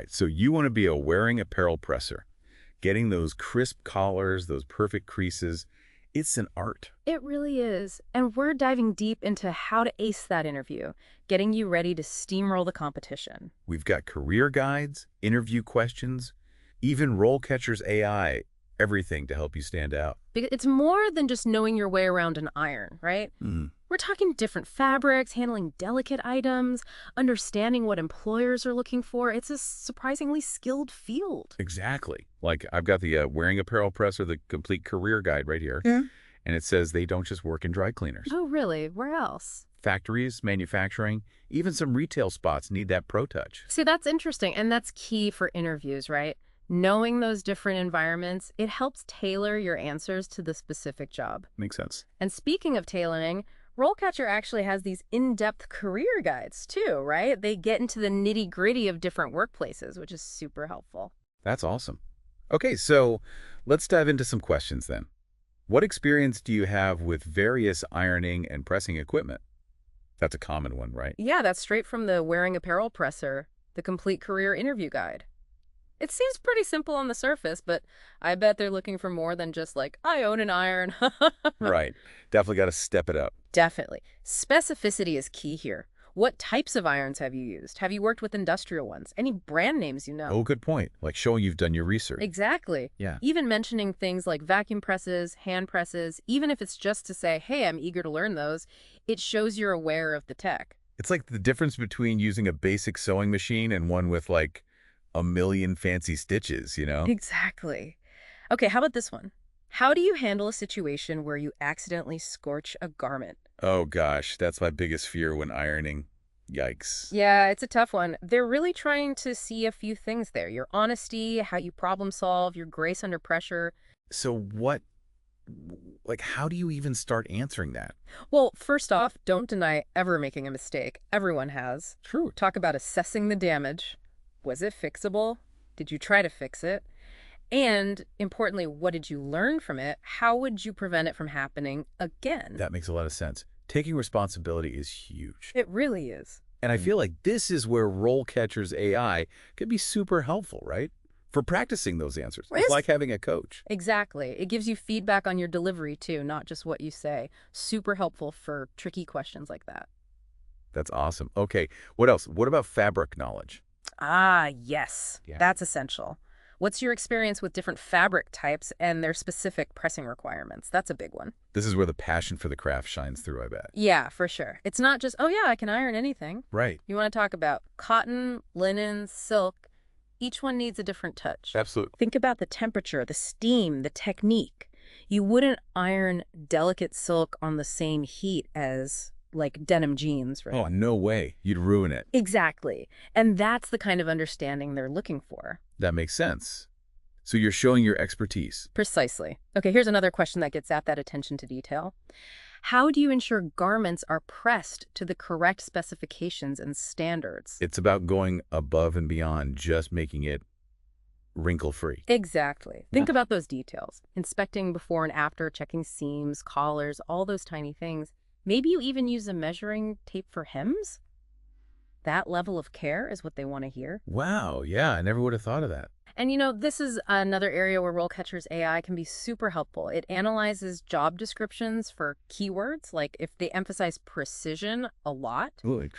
right, so you want to be a wearing apparel presser. Getting those crisp collars, those perfect creases, it's an art. It really is. And we're diving deep into how to ace that interview, getting you ready to steamroll the competition. We've got career guides, interview questions, even RoleCatcher's AI, everything to help you stand out. Because it's more than just knowing your way around an iron, right? We're talking different fabrics, handling delicate items, understanding what employers are looking for. It's a surprisingly skilled field. Exactly. Like I've got the Wearing Apparel Presser, the complete career guide right here. Yeah. And it says they don't just work in dry cleaners. Oh, really? Where else? Factories, manufacturing, even some retail spots need that pro touch. See, that's interesting, and that's key for interviews, right? Knowing those different environments, it helps tailor your answers to the specific job. Makes sense. And speaking of tailoring, RoleCatcher actually has these in-depth career guides too, right? They get into the nitty-gritty of different workplaces, which is super helpful. That's awesome. Okay, so let's dive into some questions then. What experience do you have with various ironing and pressing equipment? That's a common one, right? Yeah, that's straight from the Wearing Apparel Presser, the complete career interview guide. It seems pretty simple on the surface, but I bet they're looking for more than just like, I own an iron. Right. Definitely got to step it up. Definitely. Specificity is key here. What types of irons have you used? Have you worked with industrial ones? Any brand names you know? Oh, good point. Like showing you've done your research. Exactly. Yeah. Even mentioning things like vacuum presses, hand presses, even if it's just to say, hey, I'm eager to learn those, it shows you're aware of the tech. It's like the difference between using a basic sewing machine and one with like a million fancy stitches, you know? Exactly. Okay, how about this one? How do you handle a situation where you accidentally scorch a garment? Oh gosh, that's my biggest fear when ironing. Yikes. Yeah, it's a tough one. They're really trying to see a few things there. Your honesty, how you problem solve, your grace under pressure. So how do you even start answering that? Well, first off, don't deny ever making a mistake. Everyone has. True. Talk about assessing the damage. Was it fixable? Did you try to fix it? And importantly, what did you learn from it? How would you prevent it from happening again? That makes a lot of sense. Taking responsibility is huge. It really is. And I feel like this is where RoleCatcher's AI could be super helpful, right? For practicing those answers. It's like having a coach. Exactly. It gives you feedback on your delivery too, not just what you say. Super helpful for tricky questions like that. That's awesome. Okay, what else? What about fabric knowledge? Ah, yes. Yeah. That's essential. What's your experience with different fabric types and their specific pressing requirements? That's a big one. This is where the passion for the craft shines through, I bet. Yeah, for sure. It's not just, oh yeah, I can iron anything. Right. You want to talk about cotton, linen, silk. Each one needs a different touch. Absolutely. Think about the temperature, the steam, the technique. You wouldn't iron delicate silk on the same heat as like denim jeans, right? Oh, no way. You'd ruin it. Exactly. And that's the kind of understanding they're looking for. That makes sense. So you're showing your expertise. Precisely. Okay, here's another question that gets at that attention to detail. How do you ensure garments are pressed to the correct specifications and standards? It's about going above and beyond, just making it wrinkle-free. Exactly. Think about those details. Inspecting before and after, checking seams, collars, all those tiny things. Maybe you even use a measuring tape for hems? That level of care is what they want to hear. Wow, yeah, I never would have thought of that. And you know, this is another area where RoleCatcher's AI can be super helpful. It analyzes job descriptions for keywords, like if they emphasize precision a lot,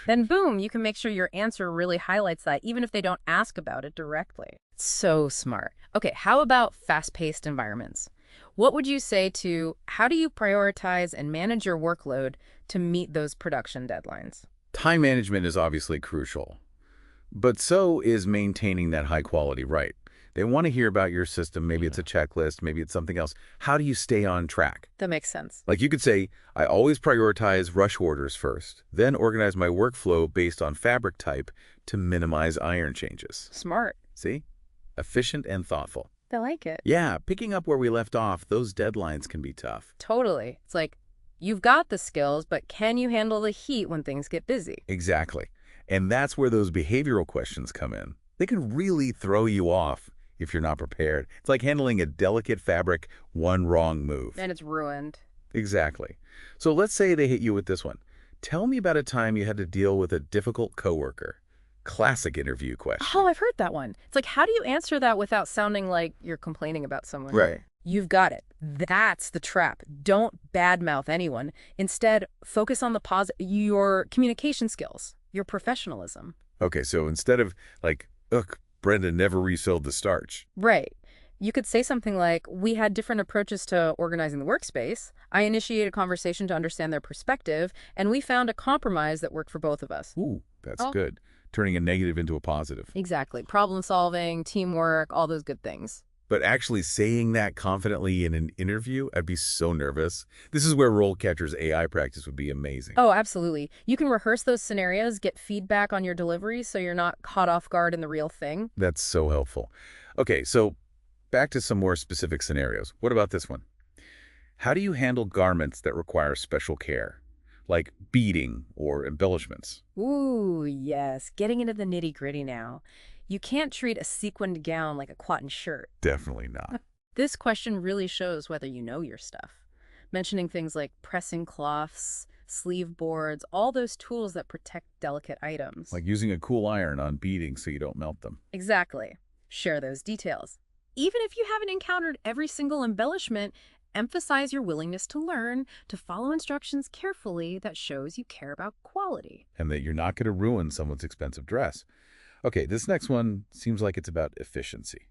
then boom, you can make sure your answer really highlights that, even if they don't ask about it directly. So smart. Okay, how about fast-paced environments? What would you say to how do you prioritize and manage your workload to meet those production deadlines? Time management is obviously crucial, but so is maintaining that high quality, right? They want to hear about your system. Maybe it's a checklist, maybe it's something else. How do you stay on track? That makes sense. Like you could say, I always prioritize rush orders first, then organize my workflow based on fabric type to minimize iron changes. Smart. See? Efficient and thoughtful. I like it. Yeah, picking up where we left off, those deadlines can be tough. Totally. It's like, you've got the skills, but can you handle the heat when things get busy? Exactly. And that's where those behavioral questions come in. They can really throw you off if you're not prepared. It's like handling a delicate fabric, one wrong move. And it's ruined. Exactly. So let's say they hit you with this one. Tell me about a time you had to deal with a difficult coworker. classic interview question. Oh, I've heard that one. It's like, how do you answer that without sounding like you're complaining about someone? Right. You've got it. That's the trap. Don't badmouth anyone. Instead, focus on your communication skills, your professionalism. Okay, so instead of like, ugh, Brenda never refilled the starch. Right. You could say something like, we had different approaches to organizing the workspace. I initiated a conversation to understand their perspective, and we found a compromise that worked for both of us. Ooh, that's good. Turning a negative into a positive. Exactly. Problem solving, teamwork, all those good things. But actually saying that confidently in an interview, I'd be so nervous. This is where RoleCatcher's AI practice would be amazing. Oh, absolutely. You can rehearse those scenarios, get feedback on your delivery so you're not caught off guard in the real thing. That's so helpful. Okay, so back to some more specific scenarios. What about this one? How do you handle garments that require special care, like beading or embellishments? Ooh, yes. Getting into the nitty-gritty now. You can't treat a sequined gown like a cotton shirt. Definitely not. This question really shows whether you know your stuff. Mentioning things like pressing cloths, sleeve boards, all those tools that protect delicate items. Like using a cool iron on beading so you don't melt them. Exactly. Share those details. Even if you haven't encountered every single embellishment, emphasize your willingness to learn, to follow instructions carefully that shows you care about quality. And that you're not going to ruin someone's expensive dress. Okay, this next one seems like it's about efficiency.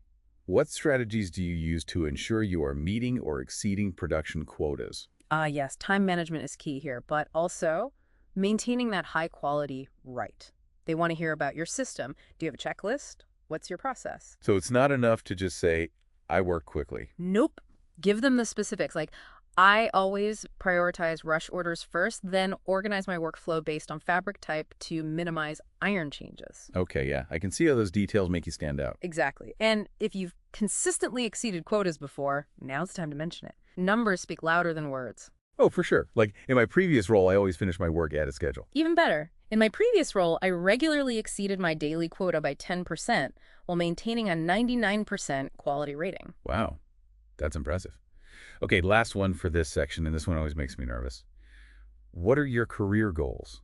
What strategies do you use to ensure you are meeting or exceeding production quotas? Yes, time management is key here, but also maintaining that high quality right. They want to hear about your system. Do you have a checklist? What's your process? So it's not enough to just say, I work quickly. Nope. Give them the specifics. Like, I always prioritize rush orders first, then organize my workflow based on fabric type to minimize iron changes. Okay, yeah. I can see how those details make you stand out. Exactly. And if you've consistently exceeded quotas before, now's the time to mention it. Numbers speak louder than words. Oh, for sure. Like in my previous role, I always finished my work at a schedule. Even better. In my previous role, I regularly exceeded my daily quota by 10% while maintaining a 99% quality rating. Wow, that's impressive. Okay, last one for this section, and this one always makes me nervous. What are your career goals?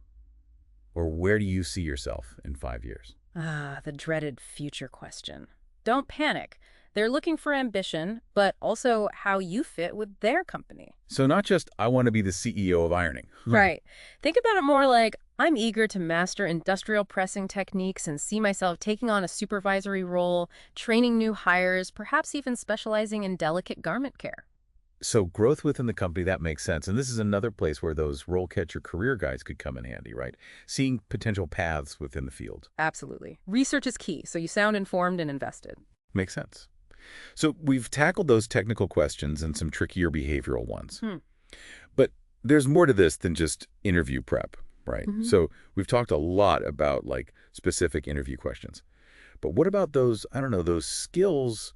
Or where do you see yourself in 5 years? The dreaded future question. Don't panic. They're looking for ambition, but also how you fit with their company. So not just, I want to be the CEO of ironing. Right. Think about it more like, I'm eager to master industrial pressing techniques and see myself taking on a supervisory role, training new hires, perhaps even specializing in delicate garment care. So growth within the company, that makes sense. And this is another place where those RoleCatcher career guides could come in handy, right? Seeing potential paths within the field. Absolutely. Research is key, so you sound informed and invested. Makes sense. So we've tackled those technical questions and some trickier behavioral ones. But there's more to this than just interview prep, right? So we've talked a lot about like specific interview questions. But what about those, I don't know, those skills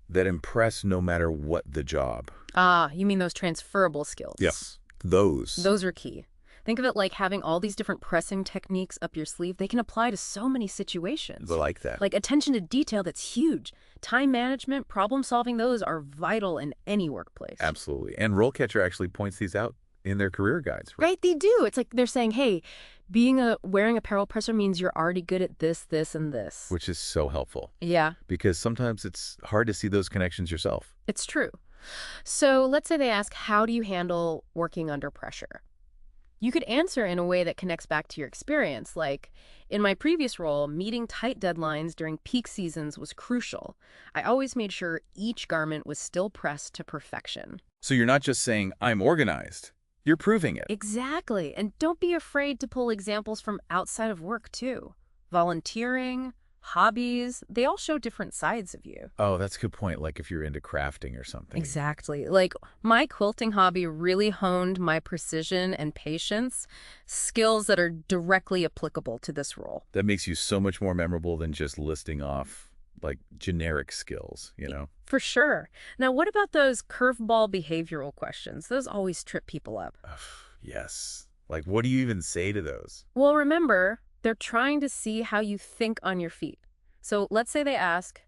that impress no matter what the job? You mean those transferable skills? Yes, those. Those are key. Think of it like having all these different pressing techniques up your sleeve. They can apply to so many situations. I like that. Like attention to detail, that's huge. Time management, problem solving, those are vital in any workplace. Absolutely. And RoleCatcher actually points these out in their career guides. Right, they do. It's like they're saying, hey, wearing apparel presser means you're already good at this, this, and this. Which is so helpful. Yeah. Because sometimes it's hard to see those connections yourself. It's true. So let's say they ask, how do you handle working under pressure? You could answer in a way that connects back to your experience, like, in my previous role, meeting tight deadlines during peak seasons was crucial. I always made sure each garment was still pressed to perfection. So you're not just saying, I'm organized. You're proving it. Exactly. And don't be afraid to pull examples from outside of work, too. Volunteering, hobbies, they all show different sides of you. Oh, that's a good point. Like if you're into crafting or something. Exactly. Like my quilting hobby really honed my precision and patience, skills that are directly applicable to this role. That makes you so much more memorable than just listing off like generic skills, you know? For sure. Now, what about those curveball behavioral questions? Those always trip people up. Yes. Like what do you even say to those? Well, remember, they're trying to see how you think on your feet. So let's say they ask,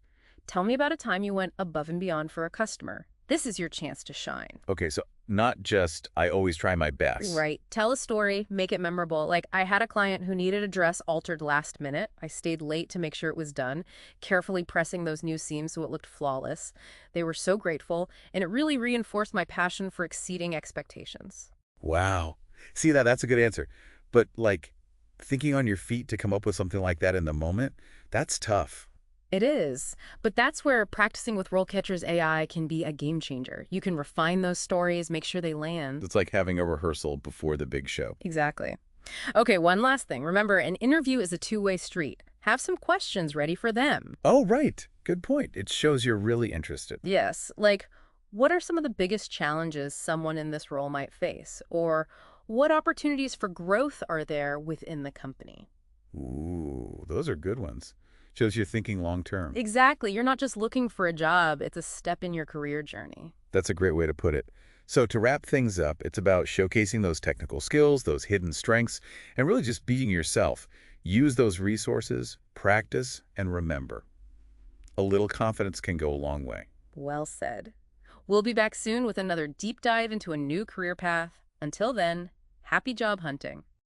tell me about a time you went above and beyond for a customer. This is your chance to shine. Okay, so not just, I always try my best. Right. Tell a story, make it memorable. Like, I had a client who needed a dress altered last minute. I stayed late to make sure it was done, carefully pressing those new seams so it looked flawless. They were so grateful, and it really reinforced my passion for exceeding expectations. Wow. See, that's a good answer. But, like, thinking on your feet to come up with something like that in the moment, that's tough. It is. But that's where practicing with RoleCatcher's AI can be a game changer. You can refine those stories, make sure they land. It's like having a rehearsal before the big show. Exactly. Okay, one last thing. Remember, an interview is a two-way street. Have some questions ready for them. Oh, right. Good point. It shows you're really interested. Yes, like, what are some of the biggest challenges someone in this role might face? Or what opportunities for growth are there within the company? Ooh, those are good ones. Shows you're thinking long term. Exactly. You're not just looking for a job, it's a step in your career journey. That's a great way to put it. So to wrap things up, it's about showcasing those technical skills, those hidden strengths, and really just being yourself. Use those resources, practice, and remember. A little confidence can go a long way. Well said. We'll be back soon with another deep dive into a new career path. Until then, happy job hunting.